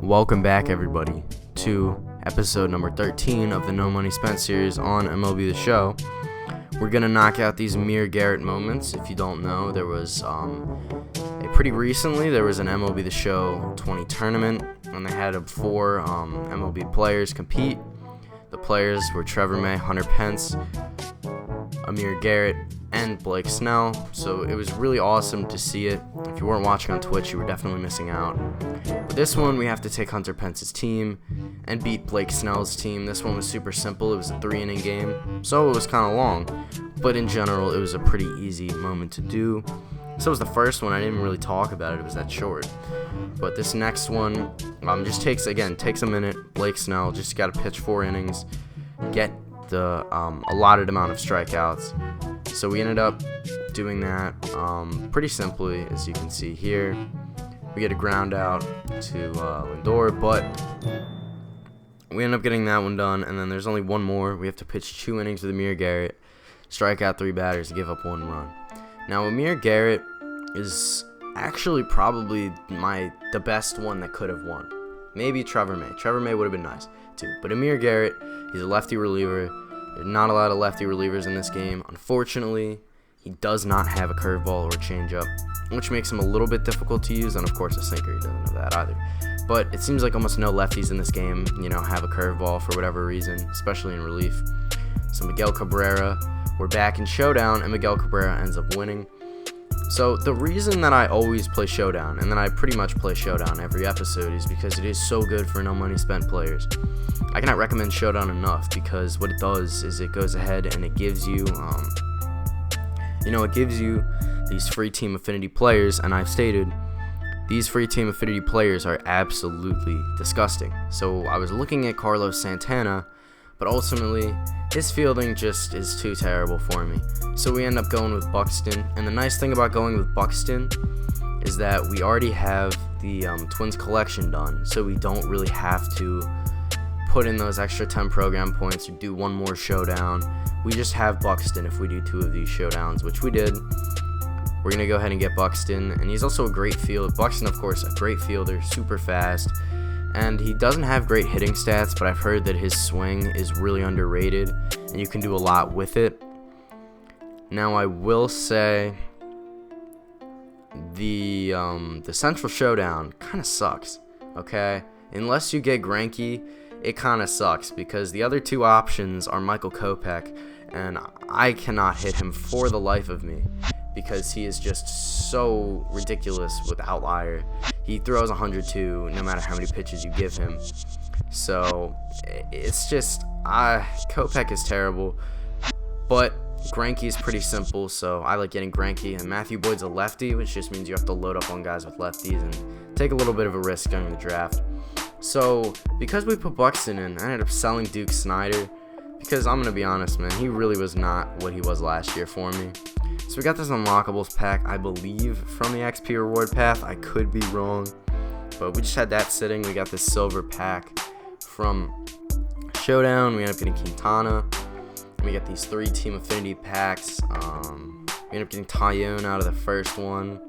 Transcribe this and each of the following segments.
Welcome back, everybody, to episode number 13 of the No Money Spent series on MLB The Show. We're going to knock out these Amir Garrett moments. If you don't know, there was pretty recently, there was an MLB The Show 20 tournament, and they had 4 MLB players compete. The players were Trevor May, Hunter Pence, Amir Garrett, and Blake Snell. So it was really awesome to see it. If you weren't watching on Twitch, you were definitely missing out. But this one, we have to take Hunter Pence's team and beat Blake Snell's team. This one was super simple. It was a 3-inning game, so it was kind of long. But in general, it was a pretty easy moment to do. So it was the first one. I didn't even really talk about it. It was that short. But this next one just takes a minute. Blake Snell just got to pitch 4 innings, get the allotted amount of strikeouts. So we ended up doing that pretty simply, as you can see here. We get a ground out to Lindor, but we end up getting that one done, and then there's only one more. We have to pitch 2 innings with Amir Garrett, strike out 3 batters, and give up 1 run. Now, Amir Garrett is actually probably the best one that could have won. Maybe Trevor May. Trevor May would have been nice, too. But Amir Garrett, he's a lefty reliever. There's not a lot of lefty relievers in this game. Unfortunately, he does not have a curveball or a changeup, which makes him a little bit difficult to use, and of course a sinker. He doesn't have that either. But it seems like almost no lefties in this game, have a curveball for whatever reason, especially in relief. So Miguel Cabrera, we're back in Showdown, and Miguel Cabrera ends up winning. So the reason that I always play Showdown, and then I pretty much play Showdown every episode, is because it is so good for no money spent players. I cannot recommend Showdown enough, because what it does is it goes ahead and it gives you, these free Team Affinity players, and I've stated these free Team Affinity players are absolutely disgusting. So I was looking at Carlos Santana, but ultimately his fielding just is too terrible for me. So we end up going with Buxton, and the nice thing about going with Buxton is that we already have the Twins collection done, so we don't really have to put in those extra 10 program points or do one more showdown. We just have Buxton if we do 2 of these showdowns, which we did. We're going to go ahead and get Buxton, and he's also a great fielder. Buxton, of course, a great fielder, super fast, and he doesn't have great hitting stats, but I've heard that his swing is really underrated, and you can do a lot with it. Now, I will say the Central Showdown kind of sucks, okay? Unless you get Greinke, it kind of sucks, because the other 2 options are Michael Kopech, and I cannot hit him for the life of me, because he is just so ridiculous with outlier. He throws 102 no matter how many pitches you give him. So it's just Kopech is terrible, but Greinke is pretty simple, so I like getting Greinke. And Matthew Boyd's a lefty, which just means you have to load up on guys with lefties and take a little bit of a risk during the draft. So because we put Buxton in, I ended up selling Duke Snider, because I'm going to be honest, man, he really was not what he was last year for me. So we got this Unlockables pack, I believe, from the XP reward path. I could be wrong, but we just had that sitting. We got this silver pack from Showdown. We ended up getting Quintana. We got these 3 Team Affinity packs. We ended up getting Tyone out of the first one.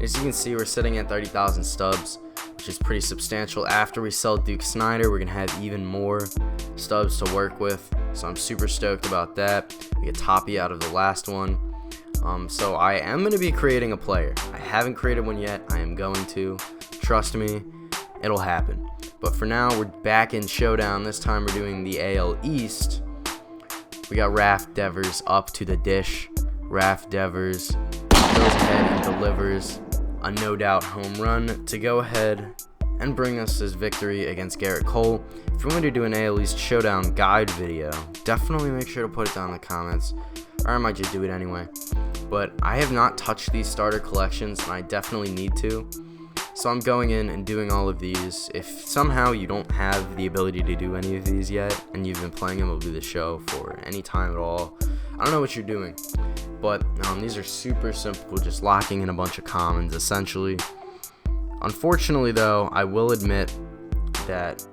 As you can see, we're sitting at 30,000 stubs, which is pretty substantial. After we sell Duke Snider, we're going to have even more stubs to work with, so I'm super stoked about that. We get Toppy out of the last one. So I am going to be creating a player. I haven't created one yet. I am going to. Trust me, it'll happen. But for now, we're back in Showdown. This time we're doing the AL East. We got Raph Devers up to the dish. Raph Devers goes ahead and delivers a no-doubt home run to go ahead and bring us his victory against Garrett Cole. If you want me to do an AL East Showdown guide video, definitely make sure to put it down in the comments, or I might just do it anyway. But I have not touched these starter collections, and I definitely need to. So I'm going in and doing all of these. If somehow you don't have the ability to do any of these yet, and you've been playing MLB The Show for any time at all, I don't know what you're doing. But these are super simple, just locking in a bunch of commons, essentially. Unfortunately, though, I will admit that,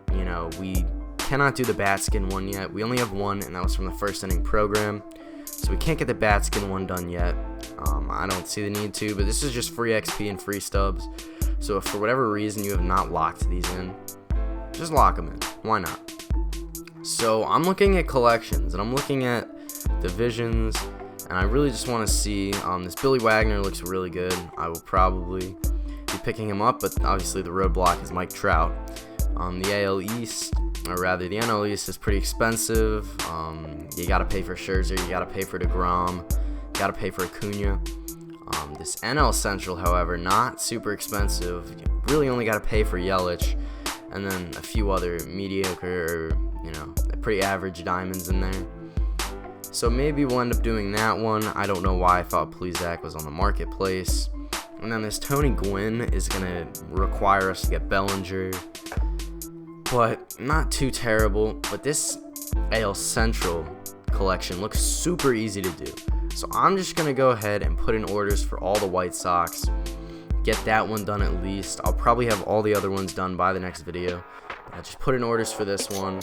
we cannot do the bat skin one yet. We only have one, and that was from the first inning program. So we can't get the bat skin one done yet. I don't see the need to, but this is just free XP and free stubs. So if for whatever reason you have not locked these in, just lock them in. Why not? So I'm looking at collections, and I'm looking at divisions, and I really just want to see, this Billy Wagner looks really good. I will probably be picking him up, but obviously the roadblock is Mike Trout. The AL East, or rather the NL East, is pretty expensive. You got to pay for Scherzer, you got to pay for DeGrom, you got to pay for Acuna. This NL Central, however, not super expensive. You really only got to pay for Yelich, and then a few other mediocre, pretty average diamonds in there. So maybe we'll end up doing that one. I don't know why I thought Plesac was on the marketplace. And then this Tony Gwynn is going to require us to get Bellinger, but not too terrible. But this AL Central collection looks super easy to do. So I'm just going to go ahead and put in orders for all the White Sox. Get that one done at least. I'll probably have all the other ones done by the next video. I just put in orders for this one.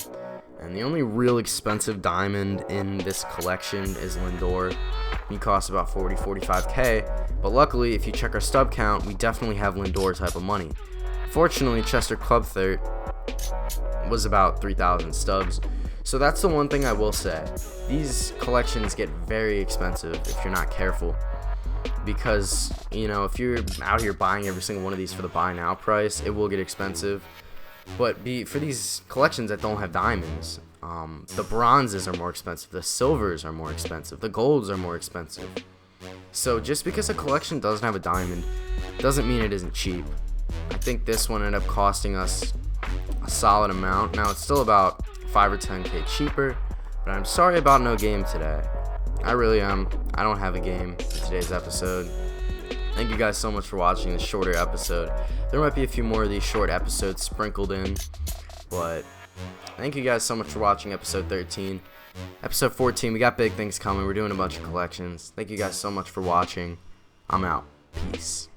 And the only real expensive diamond in this collection is Lindor. He costs about 45K. But luckily, if you check our stub count, we definitely have Lindor type of money. Fortunately, Chester Clubthert was about 3,000 stubs. So that's the one thing I will say. These collections get very expensive if you're not careful. Because, if you're out here buying every single one of these for the buy now price, it will get expensive. But for these collections that don't have diamonds, the bronzes are more expensive, the silvers are more expensive, the golds are more expensive. So just because a collection doesn't have a diamond doesn't mean it isn't cheap. I think this one ended up costing us a solid amount. Now it's still about 5 or 10K cheaper, but I'm sorry about no game today. I really am. I don't have a game in today's episode. Thank you guys so much for watching this shorter episode. There might be a few more of these short episodes sprinkled in, but thank you guys so much for watching episode 13. Episode 14, we got big things coming. We're doing a bunch of collections. Thank you guys so much for watching. I'm out. Peace.